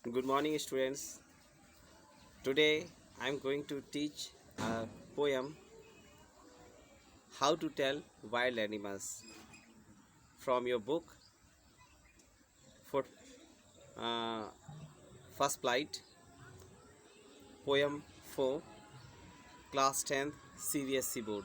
Good morning, students. Today I am going to teach a poem How to Tell Wild Animals from your book for uh, First Flight, Poem 4, Class 10th CBSE Board.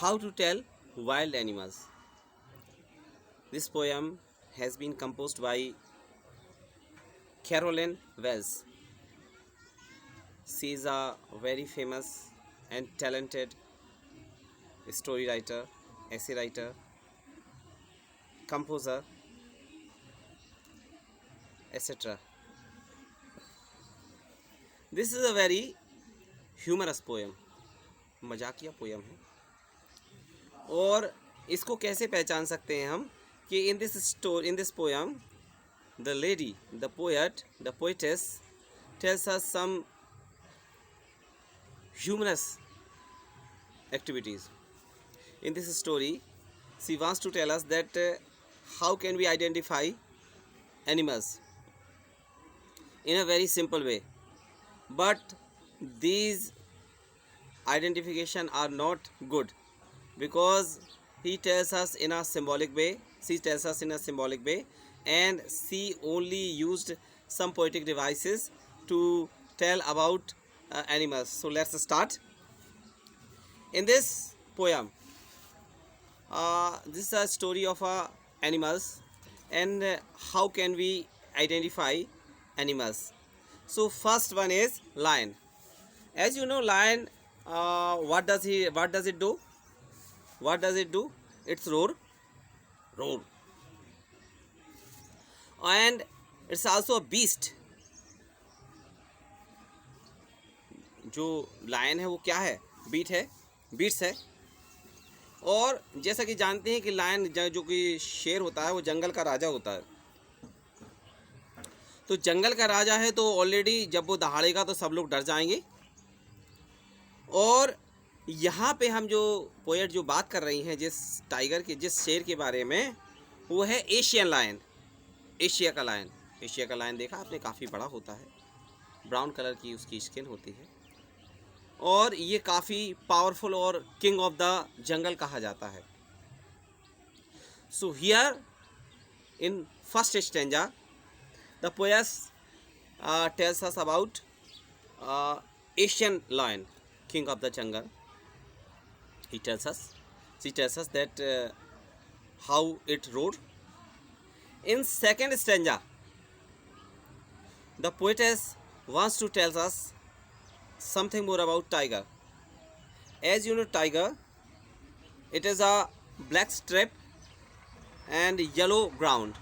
How to Tell Wild Animals. This poem has been composed by Carolyn Wells. She is a very famous and talented story writer, essay writer, composer, etc. This is a very humorous poem, मजाकिया poem है। और इसको कैसे पहचान सकते हैं हम कि in this poem the lady, the poet, the poetess tells us some humorous activities. In this story she wants to tell us that how can we identify animals in a very simple way, but these identification are not good because he tells us in a symbolic way, she tells us in a symbolic way, and she only used some poetic devices to tell about animals. So let's start. In this poem, this is a story of animals and how can we identify animals. So first one is lion. As you know, lion, what does it do? What does it do? It's roar, and it's also a beast. जो lion है वो क्या है? Beats है। और जैसा कि जानते हैं कि लायन जो कि शेर होता है वो जंगल का राजा होता है। तो जंगल का राजा है तो ऑलरेडी जब वो दहाड़ेगा तो सब लोग डर जाएंगे। और यहाँ पे हम जो पोएट जो बात कर रही हैं जिस शेर के बारे में, वो है एशियन लायन। एशिया का लायन देखा आपने, काफ़ी बड़ा होता है, ब्राउन कलर की उसकी स्किन होती है और ये काफ़ी पावरफुल और किंग ऑफ द जंगल कहा जाता है। So here in first stanza the poet tells us about Asian lion, king of the jungle. She tells us that how it roared. In second stanza, the poetess wants to tell us something more about tiger. As you know, tiger, it is a black strip and yellow ground.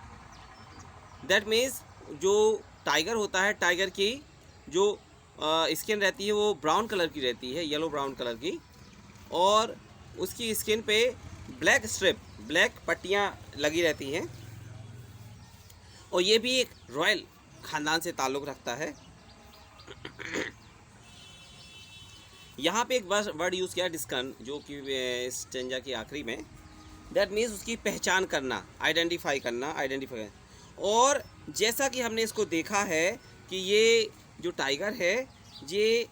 That means जो tiger होता है, tiger की जो skin रहती है वो brown colour की रहती है, येलो ब्राउन कलर की, और उसकी स्किन पे ब्लैक स्ट्रिप, ब्लैक पट्टियाँ लगी रहती हैं। और ये भी एक रॉयल ख़ानदान से ताल्लुक़ रखता है। यहाँ पे एक वर्ड यूज़ किया डिस्कन, जो कि स्टेंजा की आखिरी में, दैट मीन्स उसकी पहचान करना, आइडेंटिफाई। और जैसा कि हमने इसको देखा है कि ये जो टाइगर है ये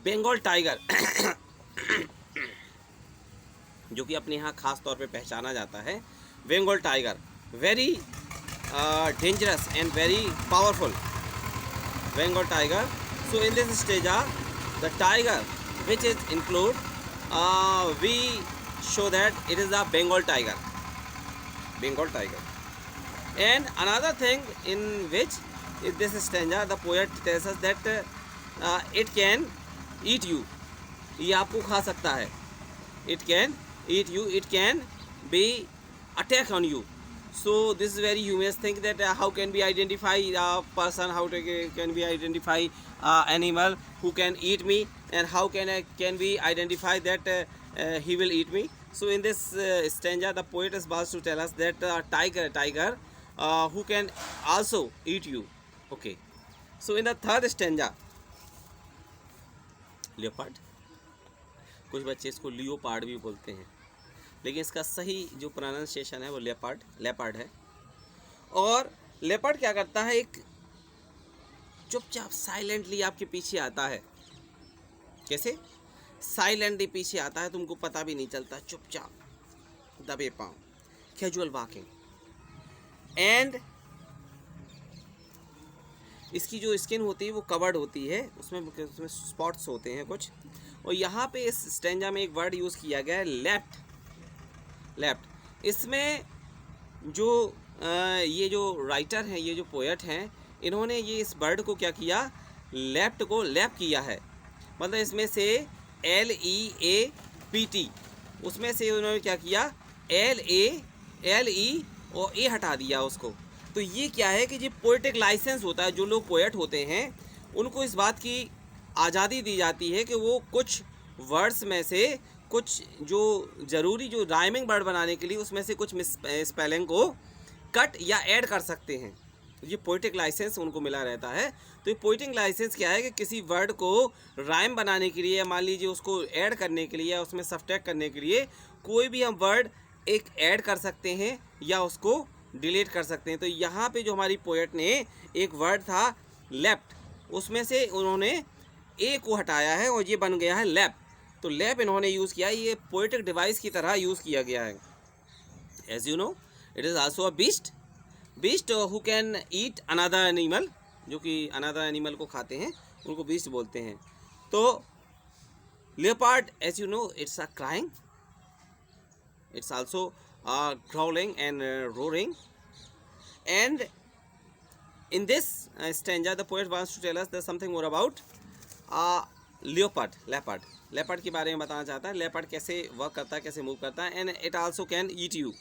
बंगाल टाइगर जो कि अपने यहाँ ख़ास तौर पे पहचाना जाता है, Bengal tiger, very dangerous and very powerful Bengal tiger. So in this stage the tiger which is include we show that it is a Bengal tiger. And another thing in which in this stanza the poet tells us that it can eat you. ये आपको खा सकता है. It can eat you. It can be attack on you. So this is very humorous thing that how can we identify a person, can we identify animal who can eat me, and how can we identify that he will eat me. So in this stanza the poet is about to tell us that tiger who can also eat you. Okay. So in the third stanza, leopard, कुछ बच्चे इसको leopard भी बोलते हैं, लेकिन इसका सही जो प्रोनाउंसिएशन है वो लेपर्ड है. और लेपर्ड क्या करता है, एक चुपचाप साइलेंटली आपके पीछे आता है। कैसे? साइलेंटली पीछे आता है, तुमको पता भी नहीं चलता, चुपचाप दबे पाँव, कैजुअल वॉकिंग। एंड इसकी जो स्किन होती है वो कवर्ड होती है, उसमें स्पॉट्स होते हैं कुछ। और यहाँ पे इस स्टेंजा में एक वर्ड यूज़ किया गया है, लेफ्ट। इसमें जो ये जो राइटर हैं, ये जो पोएट हैं, इन्होंने ये इस वर्ड को क्या किया, लेफ्ट को लैप किया है। मतलब इसमें से LEAPT, उसमें से उन्होंने क्या किया, LE और ए हटा दिया उसको। तो ये क्या है कि ये पोएटिक लाइसेंस होता है। जो लोग पोएट होते हैं उनको इस बात की आज़ादी दी जाती है कि वो कुछ वर्ड्स में से कुछ जो ज़रूरी जो राइमिंग वर्ड बनाने के लिए उसमें से कुछ स्पेलिंग को कट या ऐड कर सकते हैं। ये पोएटिक लाइसेंस उनको मिला रहता है। तो ये पोएटिक लाइसेंस क्या है कि किसी वर्ड को राइम बनाने के लिए, या मान लीजिए उसको ऐड करने के लिए, या उसमें सब्ट्रैक्ट करने के लिए कोई भी हम वर्ड एक ऐड कर सकते हैं या उसको डिलीट कर सकते हैं। तो यहाँ पे जो हमारी पोएट ने एक वर्ड था लेफ्ट, उसमें से उन्होंने ए को हटाया है और ये बन गया है लैप। तो लैप इन्होंने यूज़ किया है, ये पोएटिक डिवाइस की तरह यूज़ किया गया है। As you know it is also a beast who can eat another animal, जो कि अनदर एनिमल को खाते हैं उनको बीस्ट बोलते हैं। तो leopard, as you know, it's a crying, it's also growling and roaring. And in this stanza the poet wants to tell us there's something more about leopard के बारे में बताना चाहता है। leopard कैसे वर्क करता है, कैसे मूव करता है। and it also can eat you,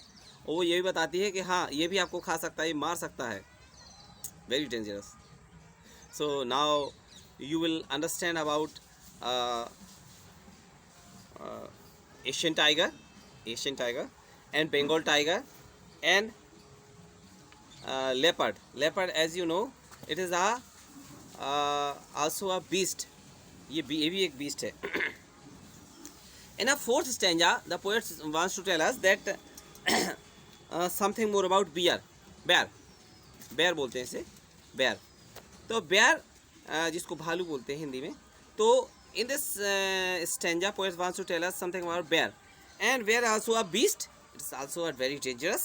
और वो ये भी बताती है कि हाँ ये भी आपको खा सकता है, ये मार सकता है, very dangerous. So now you will understand about Asian tiger and Bengal tiger and leopard. As you know, it is also a beast. ये भी एक beast है. In a fourth stanza, the poet wants to tell us that something more about bear बोलते हैं इसे, bear. तो bear जिसको भालू बोलते हैं हिंदी में. तो in this stanza, poet wants to tell us something about bear. And bear also a beast. It's also a very dangerous.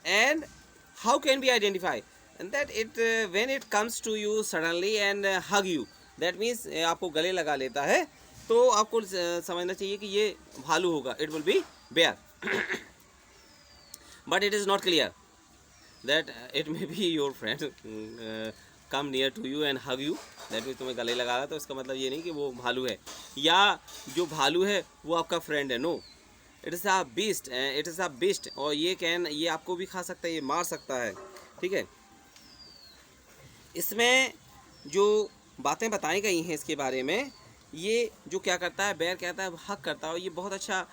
And how can we identify? And that it when it comes to you suddenly and hug you, that means आपको गले लगा लेता है, तो आपको समझना चाहिए कि ये भालू होगा. It will be bear. But it is not clear that it may be your friend come near to you and hug you. That means तुम्हें गले लगा रहा, तो इसका मतलब ये नहीं कि वो भालू है, या जो भालू है वो आपका फ्रेंड है. No, it is a beast. और ये आपको भी खा सकता है, ये मार सकता है. ठीक है. इसमें जो बातें बताई गई हैं इसके बारे में, ये जो क्या करता है, बेयर कहता है हक करता है, और ये बहुत अच्छा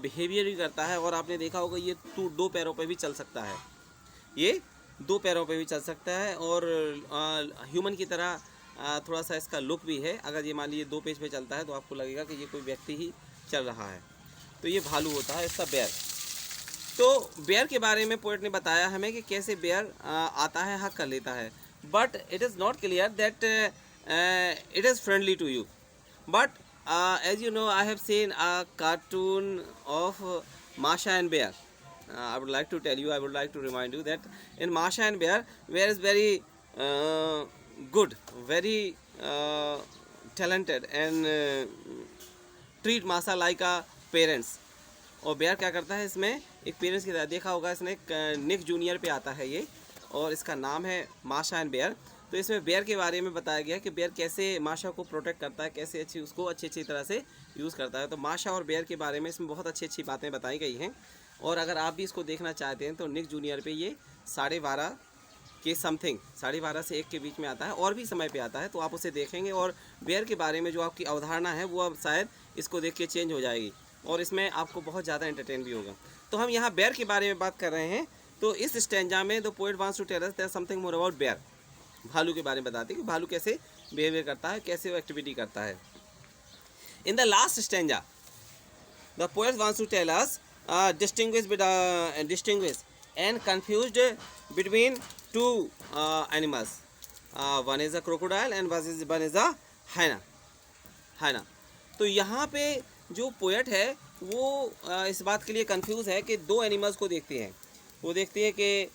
बिहेवियर भी करता है. और आपने देखा होगा ये 2 पैरों पे भी चल सकता है, ये 2 पैरों पे भी चल सकता है. और ह्यूमन की तरह थोड़ा सा इसका लुक भी है. अगर ये मान लीजिए 2 पेज पे चलता है तो आपको लगेगा कि ये कोई व्यक्ति ही चल रहा है. तो ये भालू होता है इसका बेयर. तो बेयर के बारे में पोएट ने बताया हमें कि कैसे बेयर आता है, हक कर लेता है. But it is not clear that it is friendly to you. But as you know, I have seen a cartoon of Masha and Bear. I would like to tell you, I would like to remind you that in Masha and Bear is very good, very talented and treat Masha like a parents. और bear क्या करता है इसमें, एक parents की तरह. देखा होगा इसने निक जूनियर पे आता है ये, और इसका नाम है माशा एंड बेयर. तो इसमें बेयर के बारे में बताया गया कि बेयर कैसे माशा को प्रोटेक्ट करता है, कैसे उसको अच्छी तरह से यूज़ करता है. तो माशा और बेयर के बारे में इसमें बहुत अच्छी बातें बताई गई हैं. और अगर आप भी इसको देखना चाहते हैं तो निक जूनियर पे ये 12:30 के समथिंग, 12:30 से 1 के बीच में आता है, और भी समय पे आता है, तो आप उसे देखेंगे. और बेयर के बारे में जो आपकी अवधारणा है वो अब शायद इसको देख के चेंज हो जाएगी, और इसमें आपको बहुत ज़्यादा एंटरटेन भी होगा. तो हम यहाँ बेयर के बारे में बात कर रहे हैं. तो इस स्टैंजा में the poet wants to tell us there something more about bear. भालू के बारे में बताते हैं कि भालू कैसे बिहेवियर करता है, कैसे वो एक्टिविटी करता है. In the last stanza the poet wants to tell us distinguish and confused between two animals. One is a crocodile and one is a hyena. hyena. तो यहाँ पे जो पोएट है वो इस बात के लिए कंफ्यूज है कि दो एनिमल्स को देखती है। वो देखती है कि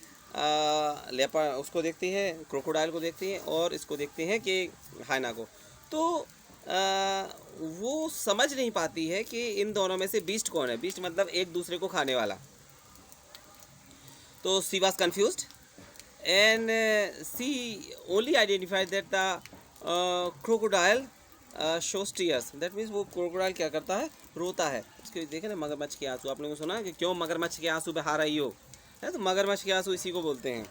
लेपर्ड, उसको देखती है, क्रोकोडाइल को देखती है, और इसको देखती है कि हाइना को। तो वो समझ नहीं पाती है कि इन दोनों में से बीस्ट कौन है। बीस्ट मतलब एक दूसरे को खाने वाला। तो she was confused and she only identified that the crocodile shows tears. That means वो क्रोकोडाइल क्या करता है, रोता है। उसके देखे ना मगरमच्छ के आंसू, आप लोगों ने सुना कि क्यों मगरमच्छ के आंसू बहा रही हो, है तो मगरमच्छ के आंसू इसी को बोलते हैं।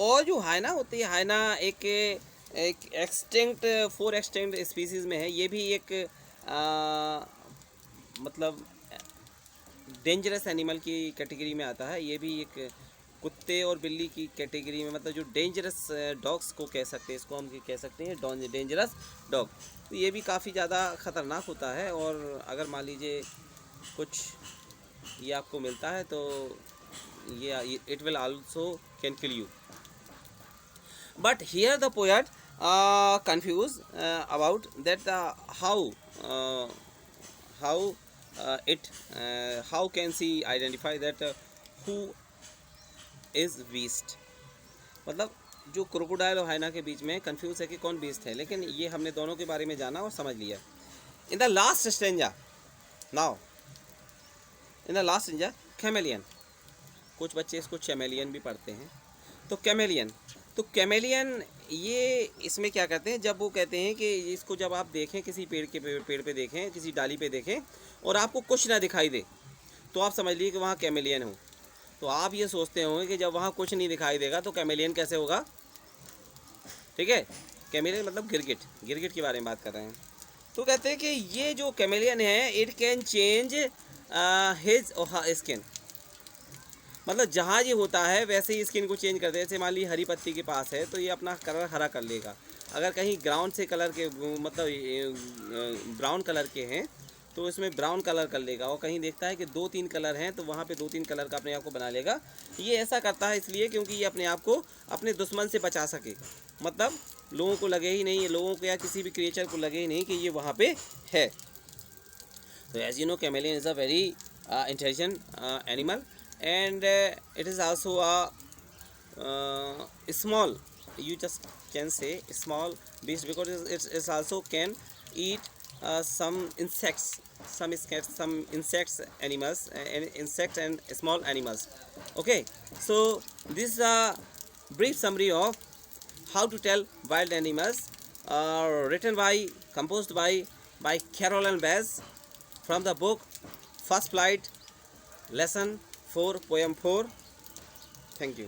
और जो हाइना होती है, हाइना एक एक्सटिंक्ट 4 एक्सटिंक्ट स्पीसीज़ में है। ये भी एक मतलब डेंजरस एनिमल की कैटेगरी में आता है। ये भी एक कुत्ते और बिल्ली की कैटेगरी में, मतलब जो डेंजरस डॉग्स को कह सकते हैं, इसको हम कह सकते हैं डेंजरस डॉग। तो ये भी काफ़ी ज़्यादा ख़तरनाक होता है, और अगर मान लीजिए कुछ ये आपको मिलता है तो ये it will also can kill you. But here the poet confused about that how can she identify that who is beast। मतलब जो क्रोकोडाइल और हाइना के बीच में कंफ्यूज है कि कौन बीस्ट है, लेकिन ये हमने दोनों के बारे में जाना और समझ लिया। इन the last stanza now, in the last stanza chameleon, कुछ बच्चे इसको चैमेलियन भी पढ़ते हैं। तो कैमेलियन, तो कैमेलियन ये इसमें क्या कहते हैं, जब वो कहते हैं कि इसको जब आप देखें किसी पेड़ पे देखें, किसी डाली पे देखें और आपको कुछ ना दिखाई दे, तो आप समझ लीजिए कि वहाँ कैमेलियन हो। तो आप ये सोचते होंगे कि जब वहाँ कुछ नहीं दिखाई देगा तो कैमेलियन कैसे होगा, ठीक है। कैमेलियन मतलब गिरगिट, गिरगिट के बारे में बात कर रहे हैं। तो कहते हैं कि ये जो कैमेलियन है, इट कैन चेंज हिज और हर स्किन। मतलब जहाँ ये होता है वैसे ही स्किन को चेंज कर दे। जैसे मान लीजिए हरी पत्ती के पास है तो ये अपना कलर हरा कर लेगा। अगर कहीं ग्राउंड से कलर के मतलब ब्राउन कलर के हैं तो इसमें ब्राउन कलर कर लेगा, और कहीं देखता है कि 2-3 कलर हैं तो वहाँ पे 2-3 कलर का अपने आप को बना लेगा। ये ऐसा करता है इसलिए क्योंकि ये अपने आप को अपने दुश्मन से बचा सके। मतलब लोगों को लगे ही नहीं, लोगों को या किसी भी क्रिएचर को लगे ही नहीं कि ये वहाँ पे है। तो as you know chameleon is a very intelligent animal, and it is also a small, you just can say small beast, because it's also can eat some insects, animals, insects and small animals. Okay, so this is a brief summary of how to tell wild animals, written by, composed by Carolyn Bass from the book First Flight, lesson 4, poem 4. Thank you.